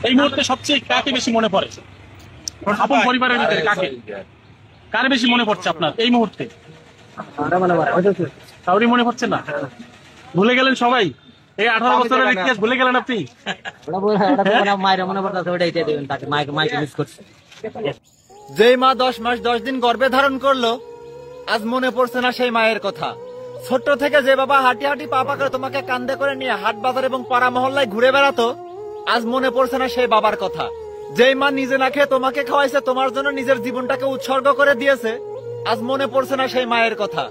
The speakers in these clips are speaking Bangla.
এই মুহূর্তে সবচেয়ে কাকে বেশি মনে পড়ে? আপন পরিবারের ভিতরে কাকে, কার বেশি মনে পড়ছে আপনার এই মুহূর্তে? কাউরি মনে পড়ছে না? ভুলে গেলেন সবাই? এই 18 বছরের ইতিহাস ভুলে গেলেন আপনি? যেই মা 10 মাস 10 দিন গর্ভে ধারণ করলো, আজ মনে পড়ছে না সেই মায়ের কথা? ছোট্ট থেকে যে বাবা হাঁটি হাঁটি পা করে তোমাকে কান্দে করে নিয়ে হাট বাজার এবং পাড়া মহল্লায় ঘুরে বেড়াতো, আজ মনে পড়ছে না সেই বাবার কথা? যেই মা নিজে না খেয়ে তোমাকে খাওয়াইছে, তোমার জন্য নিজের জীবনটাকে উৎসর্গ করে দিয়েছে, আজ মনে পড়ছে না সেই মায়ের কথা?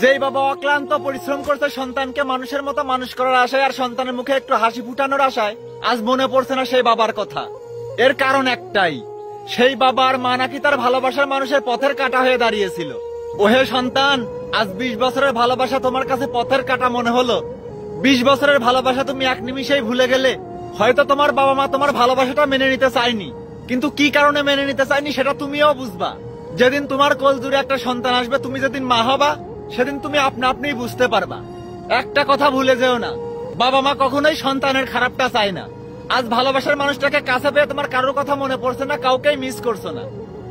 যেই বাবা অক্লান্ত পরিশ্রম করছে সন্তানকে মানুষের মতো মানুষ করার আশায় আর সন্তানের মুখে একটু হাসি ফুটানোর আশায়, আজ মনে পড়ছে না সেই বাবার কথা? এর কারণ একটাই, সেই বাবার মা নাকি তার ভালোবাসার মানুষের পথের কাঁটা হয়ে দাঁড়িয়েছিল। ওহে সন্তান, আজ 20 বছরের ভালোবাসা তোমার কাছে পথের কাঁটা মনে হলো। 20 বছরের ভালোবাসা তুমি এক নিমিষেই ভুলে গেলে। হয়তো তোমার বাবা মা তোমার ভালোবাসাটা মেনে নিতে চায়নি, কিন্তু কি কারণে মেনে নিতে চায়নি সেটা তুমিও বুঝবা। যেদিন তোমার কোল জুড়ে একটা সন্তান আসবে, তুমি যেদিন মা হবা, সেদিন তুমি আপনি বুঝতে পারবা। একটা কথা ভুলে যেও না, বাবা মা কখনোই সন্তানের খারাপটা চায় না। আজ ভালোবাসার মানুষটাকে কাছে পেয়ে তোমার কারোর কথা মনে পড়ছে না, কাউকেই মিস করছো না।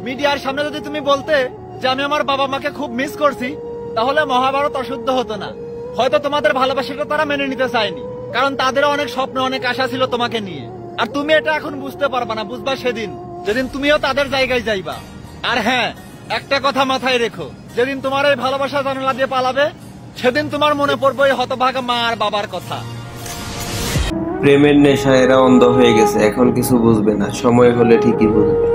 মিডিয়ার সামনে যদি তুমি বলতে যে আমি আমার বাবা মাকে খুব মিস করছি, তাহলে মহাভারত অশুদ্ধ হতো না। হয়তো তোমাদের ভালোবাসাটা তারা মেনে নিতে চায়নি, কারণ তাদেরও অনেক স্বপ্ন অনেক আশা ছিল তোমাকে নিয়ে। আর তুমি এটা এখন বুঝতে পারবা না, বুঝবা সেদিন, যেদিন তুমিও তাদের জায়গায় যাইবা। আর হ্যাঁ, একটা কথা মাথায় রেখো, যেদিন তোমার এই ভালোবাসা জানালা দিয়ে পালাবে, সেদিন তোমার মনে পড়বে ওই হতভাগা মা আর বাবার কথা। প্রেমের নেশায় এরা অন্ধ হয়ে গেছে, এখন কিছু বুঝবে না, সময় হলে ঠিকই বুঝবে।